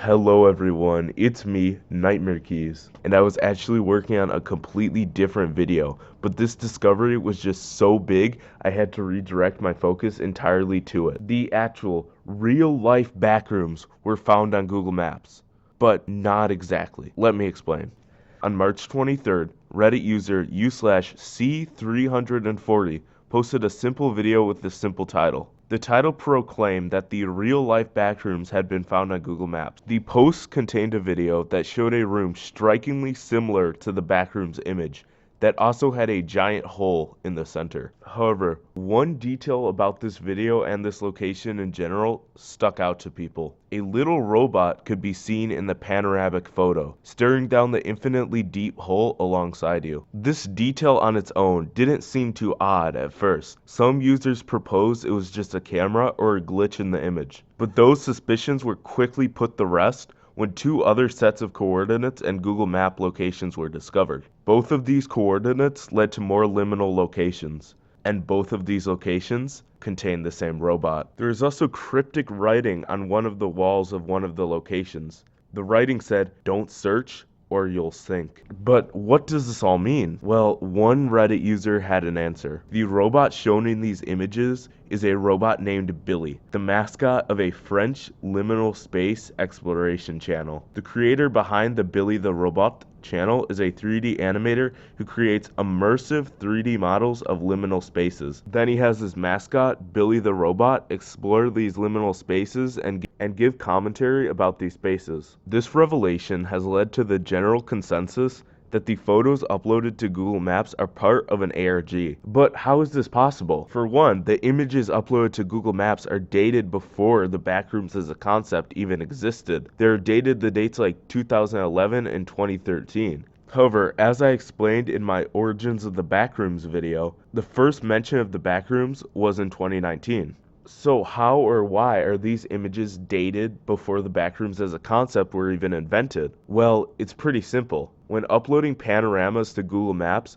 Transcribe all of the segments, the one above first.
Hello everyone, it's me, Nightmare Keys, and I was actually working on a completely different video, but this discovery was just so big I had to redirect my focus entirely to it. The actual, real-life backrooms were found on Google Maps, but not exactly. Let me explain. On March 23rd, Reddit user u/C340 posted a simple video with this simple title. The title proclaimed that the real-life backrooms had been found on Google Maps. The post contained a video that showed a room strikingly similar to the backrooms image that also had a giant hole in the center. However, one detail about this video and this location in general stuck out to people. A little robot could be seen in the panoramic photo, staring down the infinitely deep hole alongside you. This detail on its own didn't seem too odd at first. Some users proposed it was just a camera or a glitch in the image, but those suspicions were quickly put to rest when two other sets of coordinates and Google Map locations were discovered. Both of these coordinates led to more liminal locations, and both of these locations contain the same robot. There is also cryptic writing on one of the walls of one of the locations. The writing said, "Don't search or you'll sink." But what does this all mean? Well, one Reddit user had an answer. The robot shown in these images is a robot named Billy, the mascot of a French liminal space exploration channel. The creator behind the Billy the Robot channel is a 3D animator who creates immersive 3D models of liminal spaces. Then he has his mascot, Billy the Robot, explore these liminal spaces and give commentary about these spaces. This revelation has led to the general consensus that the photos uploaded to Google Maps are part of an ARG. But how is this possible? For one, the images uploaded to Google Maps are dated before the backrooms as a concept even existed. They're dated the dates like 2011 and 2013. However, as I explained in my Origins of the Backrooms video, the first mention of the backrooms was in 2019. So how or why are these images dated before the backrooms as a concept were even invented? Well, it's pretty simple. When uploading panoramas to Google Maps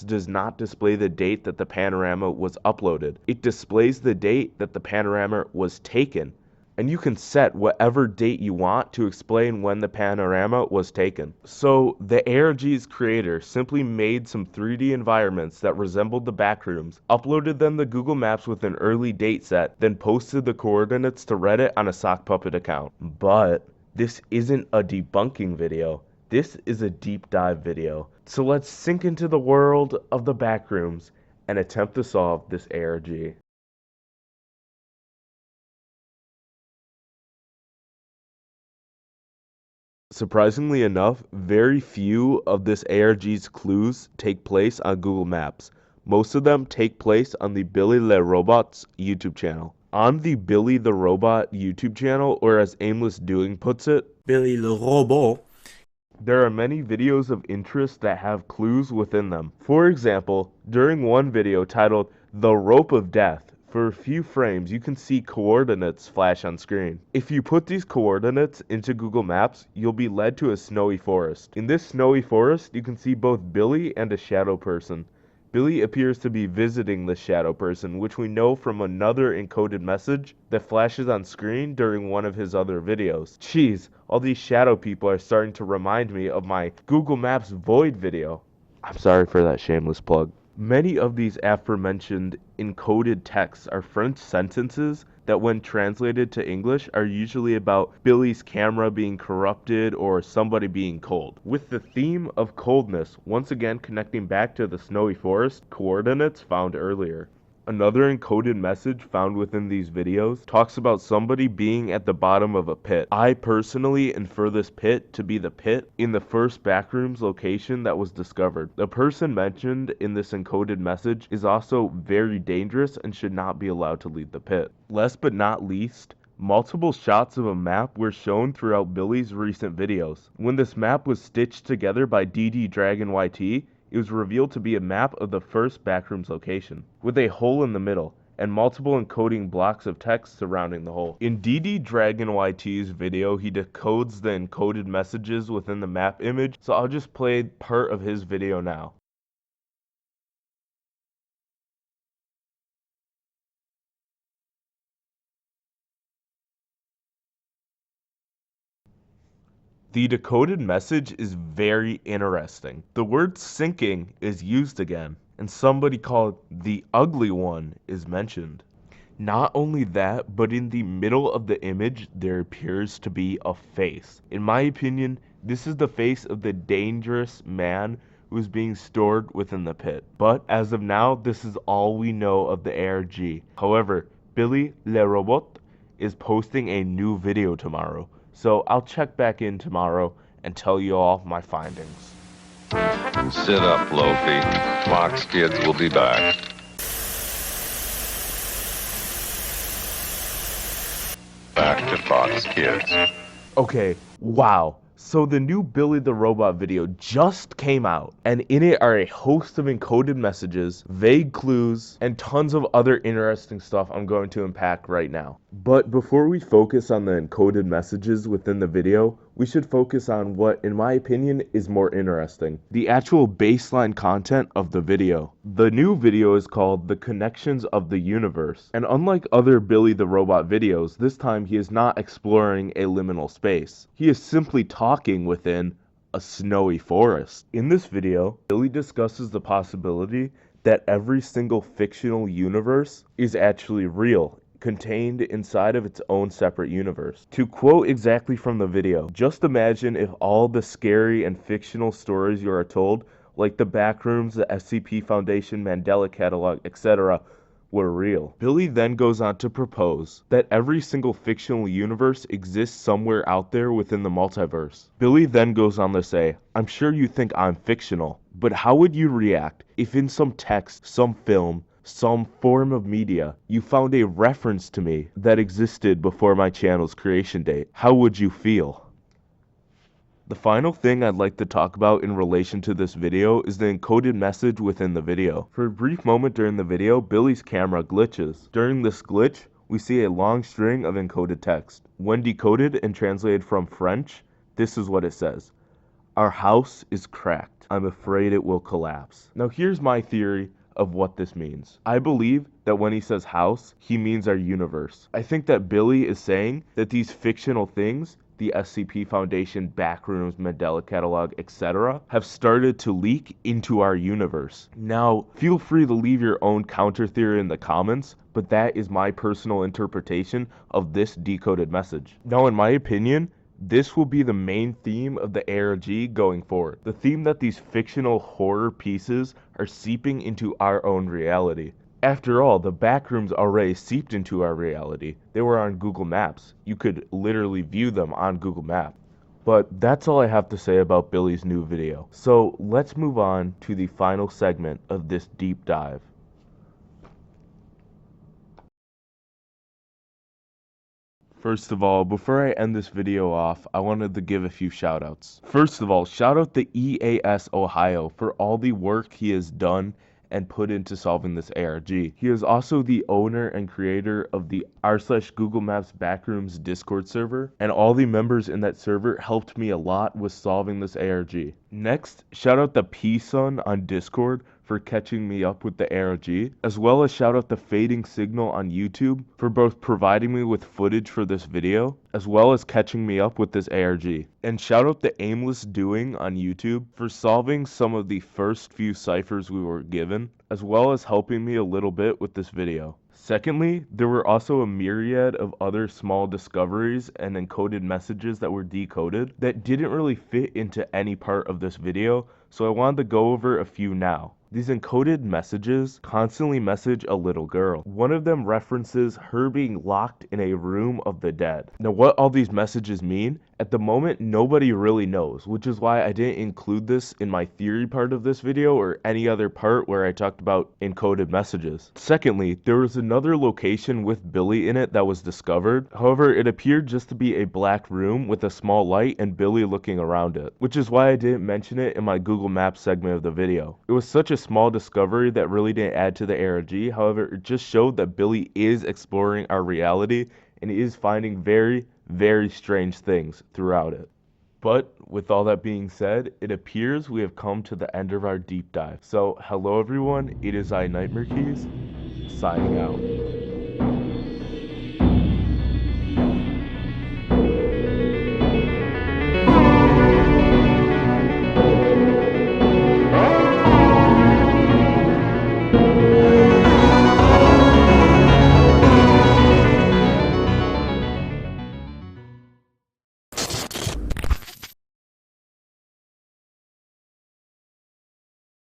does not display the date that the panorama was uploaded. It displays the date that the panorama was taken. And you can set whatever date you want to explain when the panorama was taken. So the ARG's creator simply made some 3D environments that resembled the backrooms, uploaded them to Google Maps with an early date set, then posted the coordinates to Reddit on a sock puppet account. But this isn't a debunking video. This is a deep dive video. So let's sink into the world of the backrooms and attempt to solve this ARG. Surprisingly enough, very few of this ARG's clues take place on Google Maps. Most of them take place on the Billy the Robot's YouTube channel. On the Billy the Robot YouTube channel, or as AimlessDoing puts it, Billy le Robot, there are many videos of interest that have clues within them. For example, during one video titled "The Rope of Death," for a few frames you can see coordinates flash on screen. If you put these coordinates into Google Maps, you'll be led to a snowy forest. In this snowy forest, you can see both Billy and a shadow person. Billy appears to be visiting the shadow person, which we know from another encoded message that flashes on screen during one of his other videos. Jeez, all these shadow people are starting to remind me of my Google Maps Void video. I'm sorry for that shameless plug. Many of these aforementioned encoded texts are French sentences that when translated to English are usually about Billy's camera being corrupted or somebody being cold. With the theme of coldness once again connecting back to the snowy forest coordinates found earlier. Another encoded message found within these videos talks about somebody being at the bottom of a pit. I personally infer this pit to be the pit in the first backrooms location that was discovered. The person mentioned in this encoded message is also very dangerous and should not be allowed to leave the pit. Last but not least, multiple shots of a map were shown throughout Billy's recent videos. When this map was stitched together by DDragonYT, it was revealed to be a map of the first backrooms location, with a hole in the middle, and multiple encoding blocks of text surrounding the hole. In DDragonYT's video, he decodes the encoded messages within the map image, so I'll just play part of his video now. The decoded message is very interesting. The word sinking is used again, and somebody called the ugly one is mentioned. Not only that, but in the middle of the image, there appears to be a face. In my opinion, this is the face of the dangerous man who is being stored within the pit. But as of now, this is all we know of the ARG. However, Billy Le Robot is posting a new video tomorrow, so I'll check back in tomorrow and tell you all my findings. Sit up, Lofi. Fox Kids will be back. Back to Fox Kids. Okay, wow. So the new Billy the Robot video just came out, and in it are a host of encoded messages, vague clues, and tons of other interesting stuff I'm going to unpack right now. But before we focus on the encoded messages within the video, we should focus on what, in my opinion, is more interesting: the actual baseline content of the video. The new video is called The Connections of the Universe, and unlike other Billy the Robot videos, this time he is not exploring a liminal space. He is simply talking within a snowy forest. In this video, Billy discusses the possibility that every single fictional universe is actually real, contained inside of its own separate universe. To quote exactly from the video, just imagine if all the scary and fictional stories you are told, like the Backrooms, the SCP Foundation, Mandela Catalog, etc., were real. Billy then goes on to propose that every single fictional universe exists somewhere out there within the multiverse. Billy then goes on to say, "I'm sure you think I'm fictional, but how would you react if in some text, some film, some form of media, you found a reference to me that existed before my channel's creation date? How would you feel?" The final thing I'd like to talk about in relation to this video is the encoded message within the video. For a brief moment during the video, Billy's camera glitches. During this glitch, we see a long string of encoded text. When decoded and translated from French, this is what it says: "Our house is cracked. I'm afraid it will collapse." Now here's my theory of what this means. I believe that when he says house, he means our universe. I think that Billy is saying that these fictional things, the SCP Foundation, Backrooms, Mandela Catalog, etc., have started to leak into our universe. Now, feel free to leave your own counter theory in the comments, but that is my personal interpretation of this decoded message. Now, in my opinion, this will be the main theme of the ARG going forward. The theme that these fictional horror pieces are seeping into our own reality. After all, the Backrooms already seeped into our reality. They were on Google Maps. You could literally view them on Google Maps. But that's all I have to say about Billy's new video. So let's move on to the final segment of this deep dive. First of all, before I end this video off, I wanted to give a few shoutouts. First of all, shout out to EAS Ohio for all the work he has done and put into solving this ARG. He is also the owner and creator of the r/Google Maps Backrooms Discord server, and all the members in that server helped me a lot with solving this ARG. Next, shout out to PSun on Discord for catching me up with the ARG, as well as shout out to FadingSignal on YouTube for both providing me with footage for this video, as well as catching me up with this ARG. And shout out to AimlessDoing on YouTube for solving some of the first few ciphers we were given, as well as helping me a little bit with this video. Secondly, there were also a myriad of other small discoveries and encoded messages that were decoded that didn't really fit into any part of this video, so I wanted to go over a few now. These encoded messages constantly message a little girl. One of them references her being locked in a room of the dead. Now, what all these messages mean, at the moment, nobody really knows, which is why I didn't include this in my theory part of this video or any other part where I talked about encoded messages. Secondly, there was another location with Billy in it that was discovered. However, it appeared just to be a black room with a small light and Billy looking around it, which is why I didn't mention it in my Google Maps segment of the video. It was such a small discovery that really didn't add to the ARG. However, it just showed that Billy is exploring our reality and is finding very, very strange things throughout it. But with all that being said, it appears we have come to the end of our deep dive. So hello everyone, it is I, Nightmare Keys, signing out.